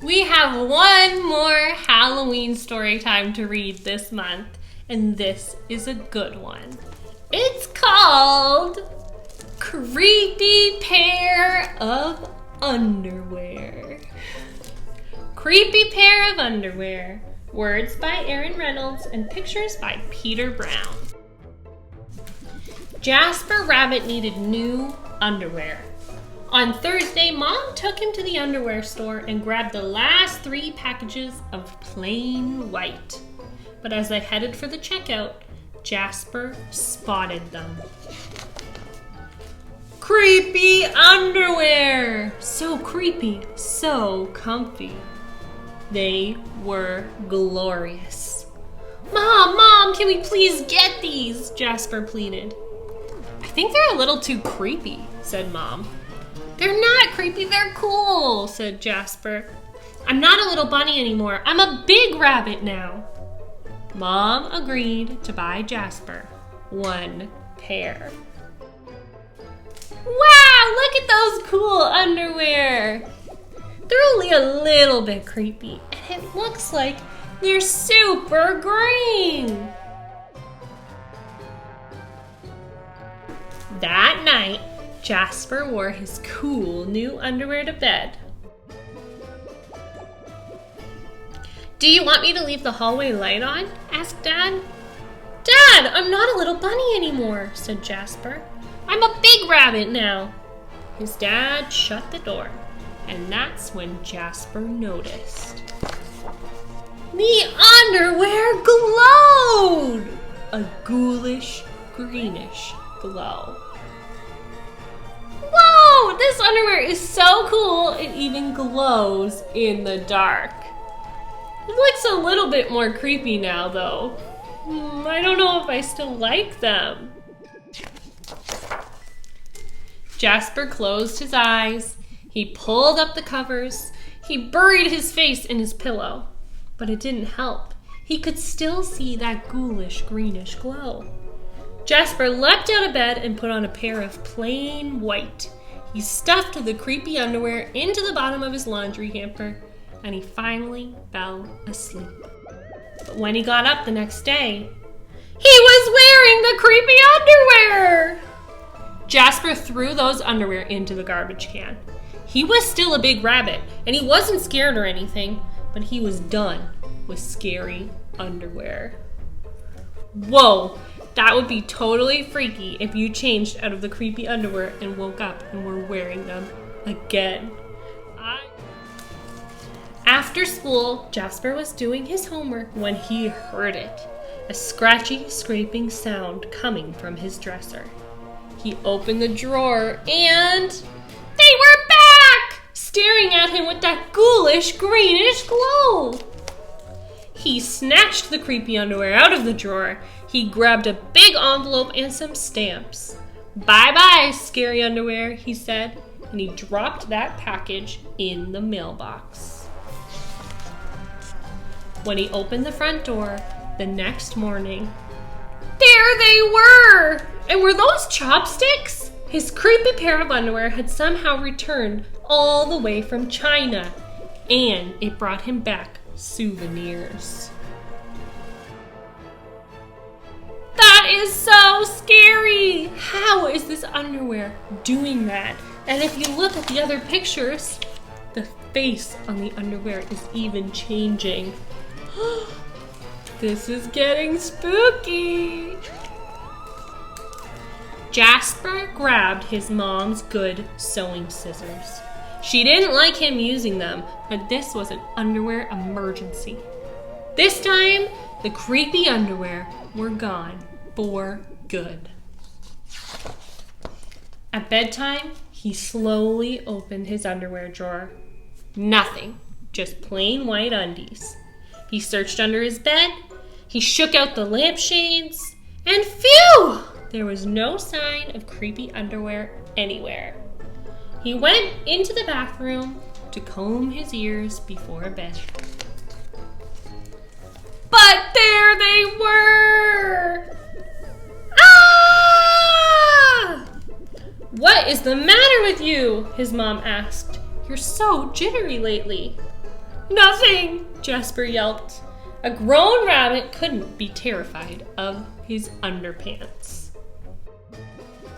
We have one more Halloween story time to read this month, and this is a good one. It's called Creepy Pair of Underwear. Creepy Pair of Underwear. Words by Aaron Reynolds and pictures by Peter Brown. Jasper Rabbit needed new underwear. On Thursday, Mom took him to the underwear store and grabbed the last 3 packages of plain white. But as they headed for the checkout, Jasper spotted them. Creepy underwear! So creepy, so comfy. They were glorious. Mom, can we please get these? Jasper pleaded. I think they're a little too creepy, said Mom. They're not creepy, they're cool, said Jasper. I'm not a little bunny anymore. I'm a big rabbit now. Mom agreed to buy Jasper 1 pair. Wow, look at those cool underwear. They're only a little bit creepy, and it looks like they're super green. That night, Jasper wore his cool new underwear to bed. Do you want me to leave the hallway light on? Asked Dad. Dad, I'm not a little bunny anymore, said Jasper. I'm a big rabbit now. His dad shut the door, and that's when Jasper noticed. The underwear glowed! A ghoulish, greenish glow. Whoa! This underwear is so cool, it even glows in the dark. It looks a little bit more creepy now, though. I don't know if I still like them. Jasper closed his eyes. He pulled up the covers. He buried his face in his pillow. But it didn't help. He could still see that ghoulish, greenish glow. Jasper leapt out of bed and put on a pair of plain white. He stuffed the creepy underwear into the bottom of his laundry hamper, and he finally fell asleep. But when he got up the next day, he was wearing the creepy underwear! Jasper threw those underwear into the garbage can. He was still a big rabbit, and he wasn't scared or anything, but he was done with scary underwear. Whoa! That would be totally freaky if you changed out of the creepy underwear and woke up and were wearing them again. After school, Jasper was doing his homework when he heard it. A scratchy, scraping sound coming from his dresser. He opened the drawer and they were back! Staring at him with that ghoulish, greenish glow. He snatched the creepy underwear out of the drawer. He grabbed a big envelope and some stamps. Bye-bye, scary underwear, he said, and he dropped that package in the mailbox. When he opened the front door the next morning, there they were! And were those chopsticks? His creepy pair of underwear had somehow returned all the way from China, and it brought him back souvenirs. That is so scary! How is this underwear doing that? And if you look at the other pictures, the face on the underwear is even changing. This is getting spooky! Jasper grabbed his mom's good sewing scissors. She didn't like him using them, but this was an underwear emergency. This time, the creepy underwear were gone for good. At bedtime, he slowly opened his underwear drawer. Nothing, just plain white undies. He searched under his bed, he shook out the lampshades, and phew! There was no sign of creepy underwear anywhere. He went into the bathroom to comb his ears before bed. But there they were! Ah! What is the matter with you? His mom asked. You're so jittery lately." "Nothing," Jasper yelped. A grown rabbit couldn't be terrified of his underpants.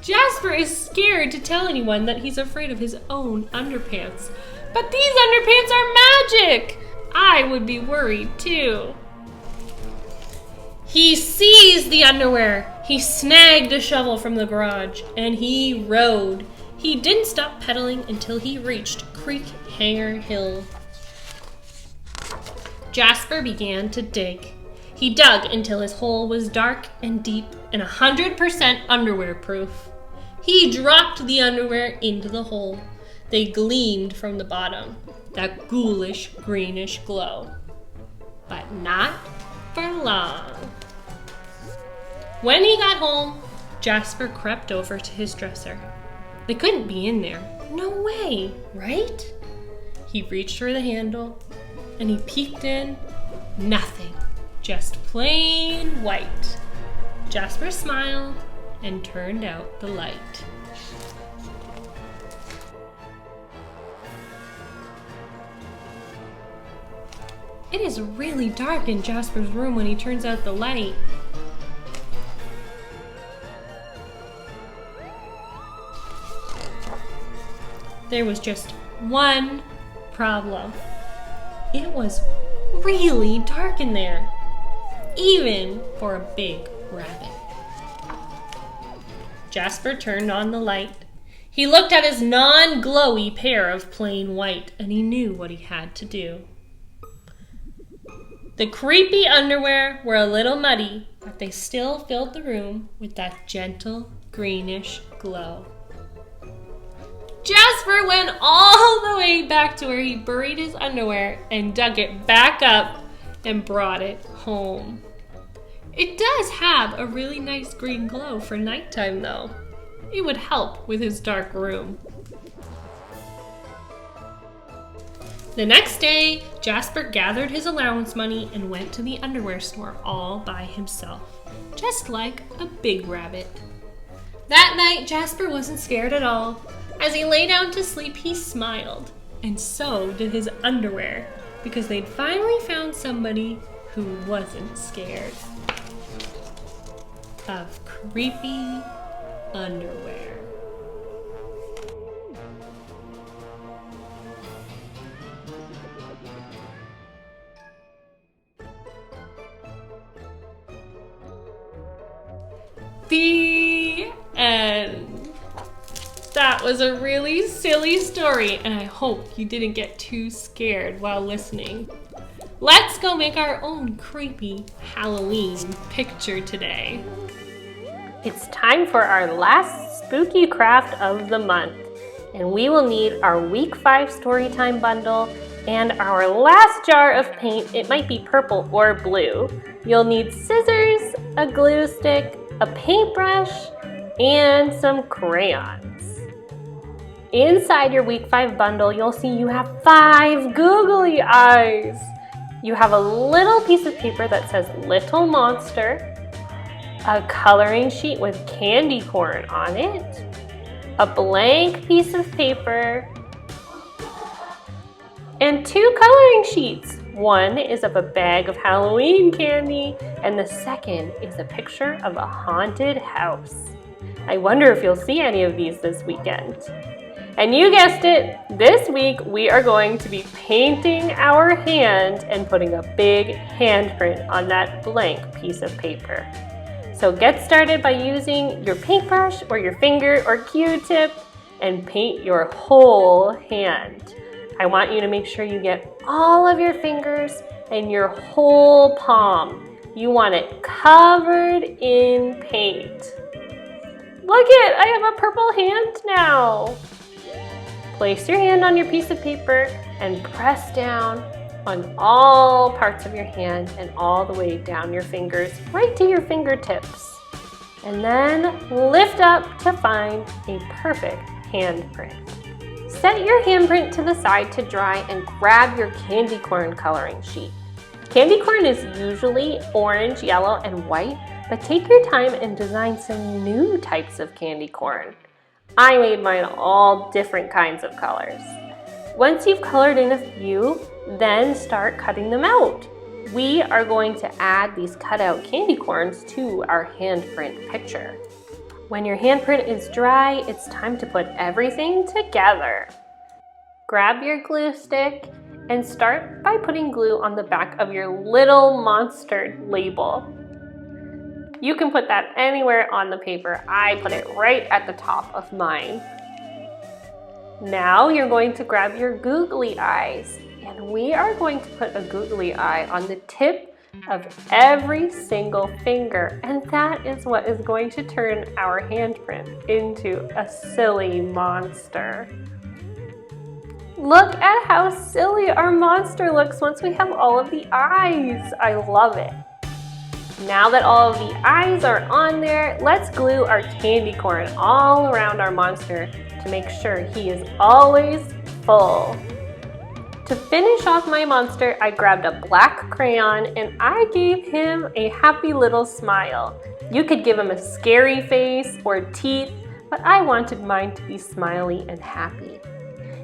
Jasper is scared to tell anyone that he's afraid of his own underpants. "But these underpants are magic!" I would be worried too. He seized the underwear. He snagged a shovel from the garage, and he rode. He didn't stop pedaling until he reached Creek Hanger Hill. Jasper began to dig. He dug until his hole was dark and deep and 100% underwear proof. He dropped the underwear into the hole. They gleamed from the bottom, that ghoulish greenish glow. But not for long. When he got home, Jasper crept over to his dresser. They couldn't be in there. No way, right? He reached for the handle and he peeked in. Nothing, just plain white. Jasper smiled and turned out the light. It is really dark in Jasper's room when he turns out the light. There was just one problem. It was really dark in there, even for a big rabbit. Jasper turned on the light. He looked at his non-glowy pair of plain white, and he knew what he had to do. The creepy underwear were a little muddy, but they still filled the room with that gentle greenish glow. Jasper went all the way back to where he buried his underwear and dug it back up and brought it home. It does have a really nice green glow for nighttime though. It would help with his dark room. The next day, Jasper gathered his allowance money and went to the underwear store all by himself, just like a big rabbit. That night, Jasper wasn't scared at all. As he lay down to sleep, he smiled, and so did his underwear, because they'd finally found somebody who wasn't scared of creepy underwear. The end. That was a really silly story, and I hope you didn't get too scared while listening. Let's go make our own creepy Halloween picture today. It's time for our last spooky craft of the month, and we will need our week 5 storytime bundle and our last jar of paint. It might be purple or blue. You'll need scissors, a glue stick, a paintbrush, and some crayons. Inside your week 5 bundle, you'll see you have 5 googly eyes. You have a little piece of paper that says Little Monster, a coloring sheet with candy corn on it, a blank piece of paper, and 2 coloring sheets. One is of a bag of Halloween candy, and the second is a picture of a haunted house. I wonder if you'll see any of these this weekend. And you guessed it, this week we are going to be painting our hand and putting a big handprint on that blank piece of paper. So get started by using your paintbrush or your finger or Q-tip and paint your whole hand. I want you to make sure you get all of your fingers and your whole palm. You want it covered in paint. Look it, I have a purple hand now. Place your hand on your piece of paper and press down on all parts of your hand and all the way down your fingers, right to your fingertips. And then lift up to find a perfect handprint. Set your handprint to the side to dry and grab your candy corn coloring sheet. Candy corn is usually orange, yellow, and white, but take your time and design some new types of candy corn. I made mine all different kinds of colors. Once you've colored in a few, then start cutting them out. We are going to add these cutout candy corns to our handprint picture. When your handprint is dry, it's time to put everything together. Grab your glue stick and start by putting glue on the back of your little monster label. You can put that anywhere on the paper. I put it right at the top of mine. Now you're going to grab your googly eyes, and we are going to put a googly eye on the tip of every single finger, and that is what is going to turn our handprint into a silly monster. Look at how silly our monster looks once we have all of the eyes. I love it. Now that all of the eyes are on there, let's glue our candy corn all around our monster to make sure he is always full. To finish off my monster, I grabbed a black crayon and I gave him a happy little smile. You could give him a scary face or teeth, but I wanted mine to be smiley and happy.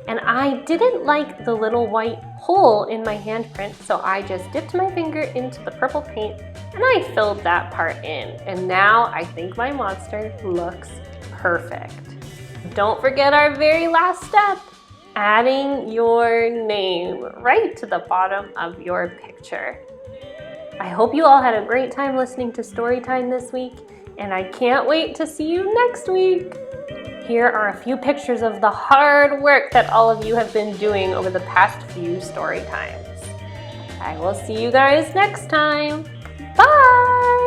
And I didn't like the little white hole in my handprint, so I just dipped my finger into the purple paint and I filled that part in. And now I think my monster looks perfect. Don't forget our very last step, adding your name right to the bottom of your picture. I hope you all had a great time listening to Storytime this week, and I can't wait to see you next week. Here are a few pictures of the hard work that all of you have been doing over the past few story times. I will see you guys next time. Bye!